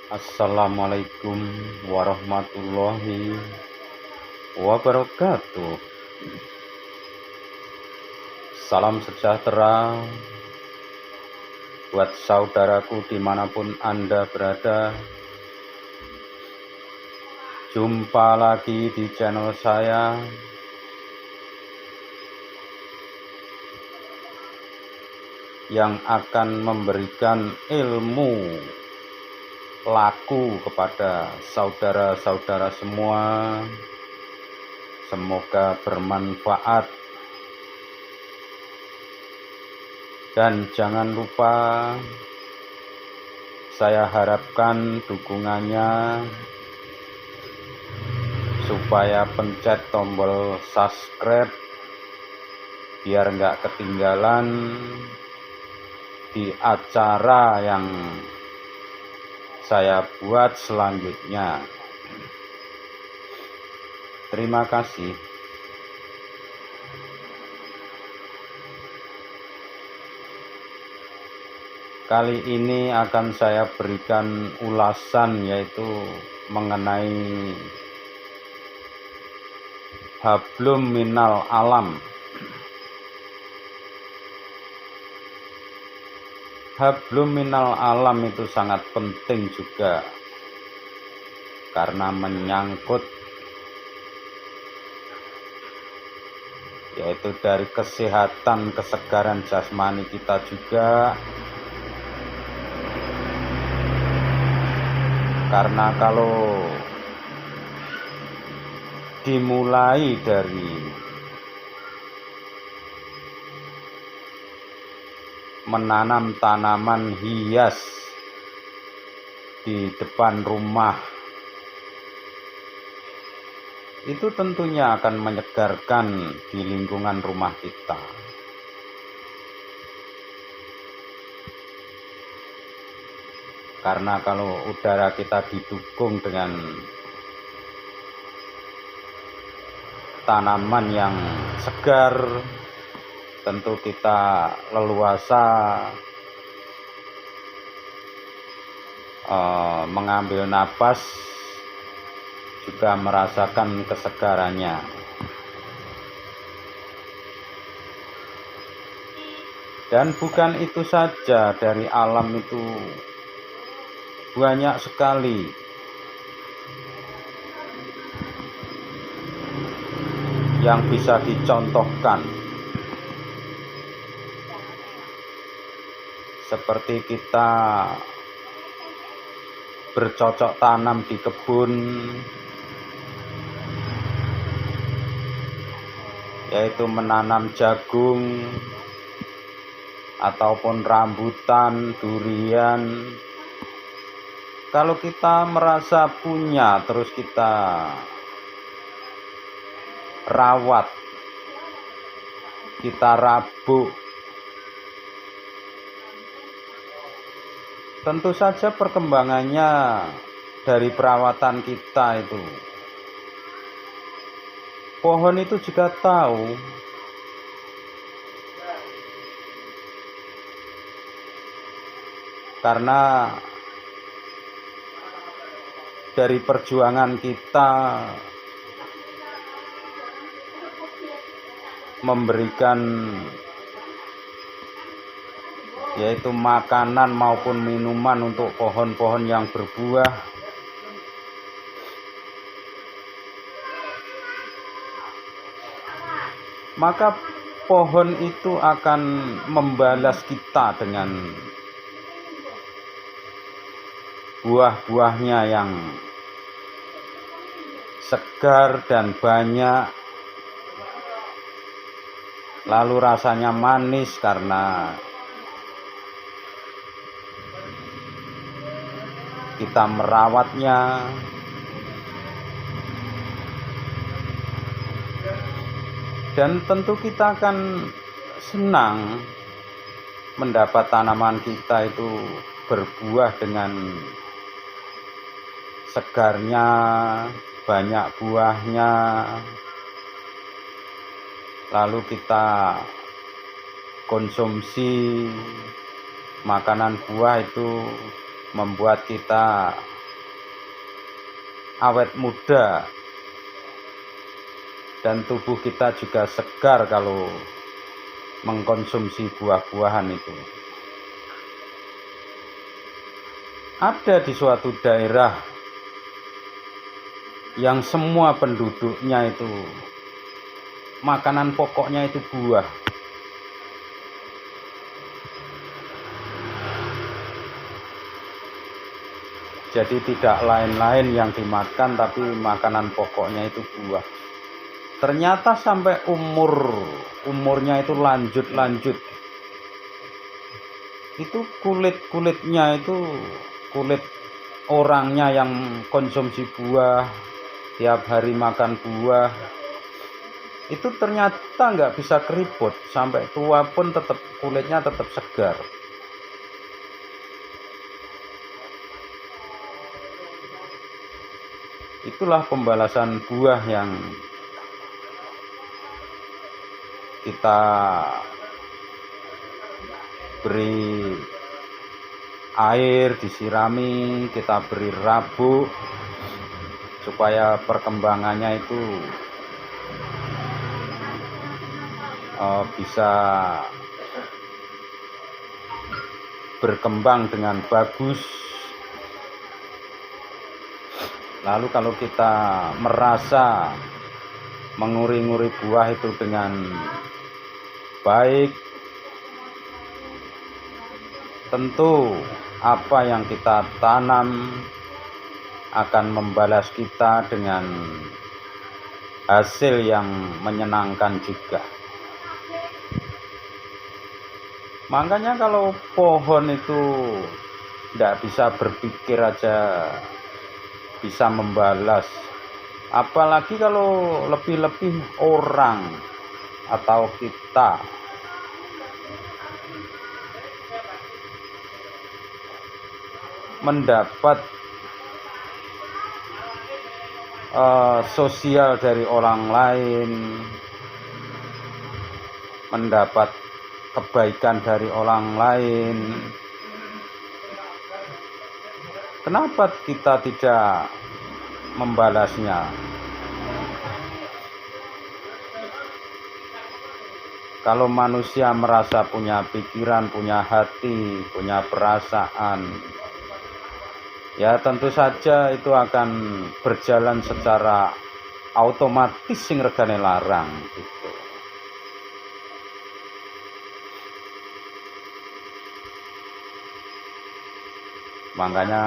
Assalamualaikum warahmatullahi wabarakatuh. Salam sejahtera buat saudaraku dimanapun Anda berada. Jumpa lagi di channel saya, yang akan memberikan ilmu laku kepada saudara-saudara semua. Semoga bermanfaat, dan jangan lupa saya harapkan dukungannya supaya pencet tombol subscribe biar nggak ketinggalan di acara yang saya buat selanjutnya. Terima kasih. Kali ini akan saya berikan ulasan, yaitu mengenai hablum minal alam. Hablum minal alam itu sangat penting juga, karena menyangkut yaitu dari kesehatan, kesegaran jasmani kita juga. Karena kalau dimulai dari menanam tanaman hias di depan rumah, itu tentunya akan menyegarkan di lingkungan rumah kita. Karena kalau udara kita didukung dengan tanaman yang segar, tentu kita leluasa mengambil napas, juga merasakan kesegarannya. Dan bukan itu saja, dari alam itu banyak sekali yang bisa dicontohkan, seperti kita bercocok tanam di kebun, yaitu menanam jagung ataupun rambutan, durian. Kalau kita merasa punya, terus kita rawat, kita rabuk, tentu saja perkembangannya dari perawatan kita itu. Pohon itu juga tahu karena dari perjuangan kita memberikan yaitu makanan maupun minuman untuk pohon-pohon yang berbuah, maka pohon itu akan membalas kita dengan buah-buahnya yang segar dan banyak, lalu rasanya manis karena kita merawatnya. Dan tentu kita akan senang mendapat tanaman kita itu berbuah dengan segarnya, banyak buahnya, lalu kita konsumsi makanan buah itu membuat kita awet muda, dan tubuh kita juga segar kalau mengkonsumsi buah-buahan itu. Ada di suatu daerah yang semua penduduknya itu makanan pokoknya itu buah. Jadi tidak lain-lain yang dimakan, tapi makanan pokoknya itu buah. Ternyata sampai umurnya itu lanjut. Itu kulitnya itu kulit orangnya yang konsumsi buah, tiap hari makan buah, itu ternyata nggak bisa keriput, sampai tua pun tetap kulitnya tetap segar. Itulah pembalasan buah yang kita beri air, disirami, kita beri rabuk supaya perkembangannya itu bisa berkembang dengan bagus. Lalu kalau kita merasa menguri-nguri buah itu dengan baik, tentu apa yang kita tanam akan membalas kita dengan hasil yang menyenangkan juga. Makanya kalau pohon itu tidak bisa berpikir aja bisa membalas, apalagi kalau lebih-lebih orang atau kita. Mendapat sosial dari orang lain, mendapat kebaikan dari orang lain, kenapa kita tidak membalasnya? Kalau manusia merasa punya pikiran, punya hati, punya perasaan, ya tentu saja itu akan berjalan secara otomatis sing regane larang gitu. Makanya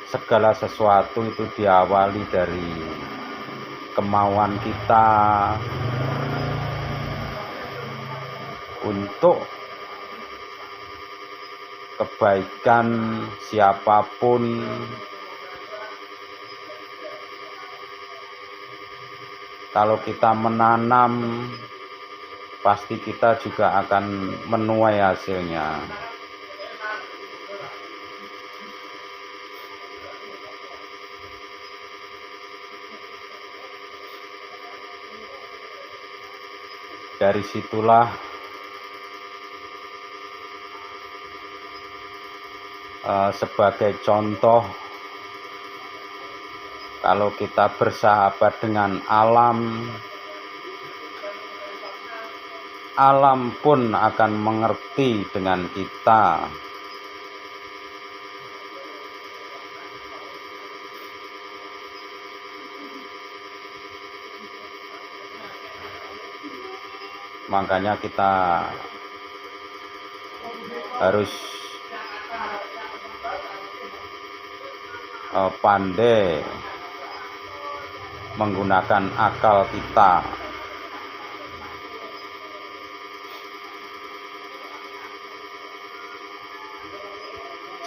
segala sesuatu itu diawali dari kemauan kita untuk kebaikan siapapun. Kalau kita menanam, pasti kita juga akan menuai hasilnya. Dari situlah sebagai contoh, kalau kita bersahabat dengan alam, alam pun akan mengerti dengan kita. Makanya kita harus pandai menggunakan akal kita.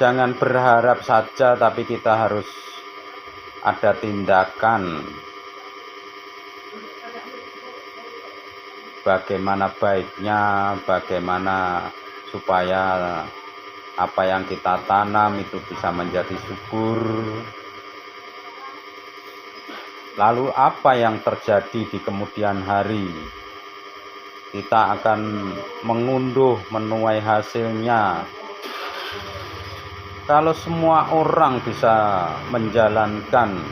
Jangan berharap saja, tapi kita harus ada tindakan. Bagaimana baiknya, bagaimana supaya apa yang kita tanam itu bisa menjadi subur. Lalu apa yang terjadi di kemudian hari? Kita akan mengunduh, menuai hasilnya. Kalau semua orang bisa menjalankan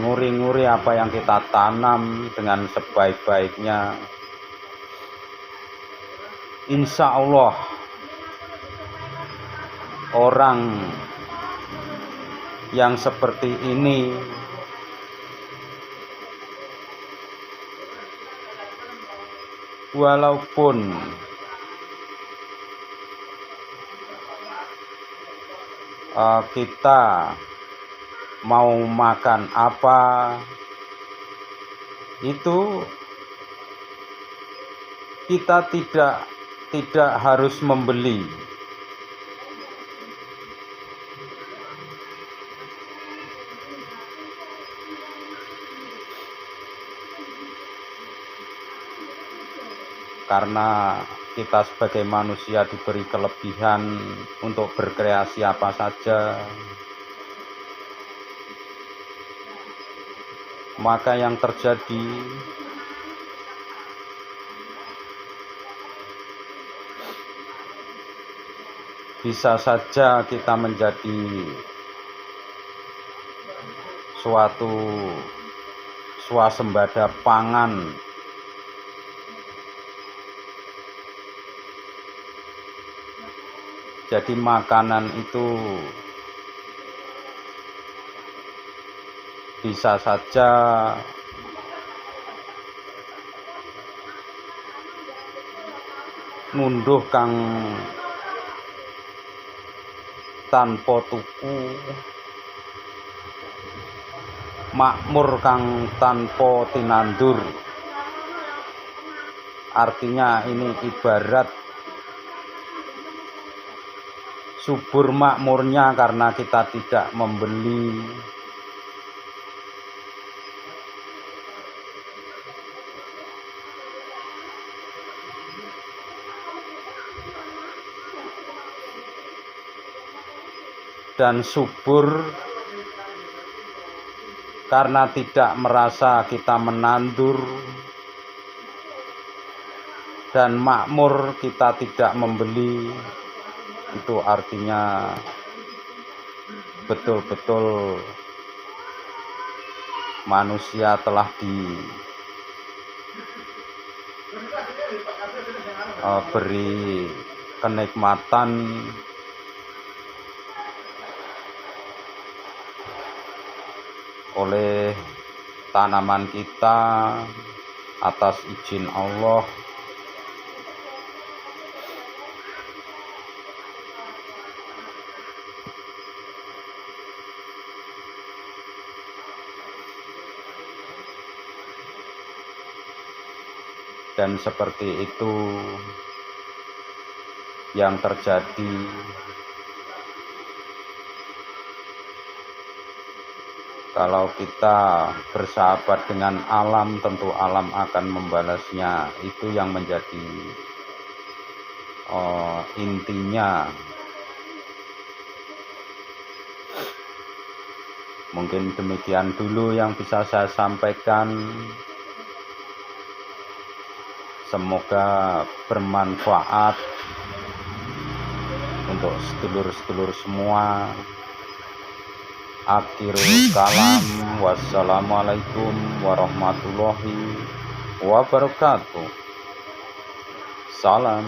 nguri-nguri apa yang kita tanam dengan sebaik-baiknya, insya Allah orang yang seperti ini walaupun kita mau makan apa, itu kita tidak harus membeli. Karena kita sebagai manusia diberi kelebihan untuk berkreasi apa saja, maka yang terjadi bisa saja kita menjadi suatu swasembada pangan. Jadi makanan itu bisa saja ngunduh kang tanpa tuku, makmur kang tanpa tinandur. Artinya ini ibarat subur makmurnya karena kita tidak membeli. Dan subur karena tidak merasa kita menandur, dan makmur kita tidak membeli. Itu artinya betul-betul manusia telah diberi kenikmatan oleh tanaman kita atas izin Allah. Dan seperti itu yang terjadi. Kalau kita bersahabat dengan alam, tentu alam akan membalasnya. Itu yang menjadi intinya. Mungkin demikian dulu yang bisa saya sampaikan. Semoga bermanfaat untuk sedulur-sedulur semua. Akhirul kalam, wassalamualaikum warahmatullahi wabarakatuh. Salam.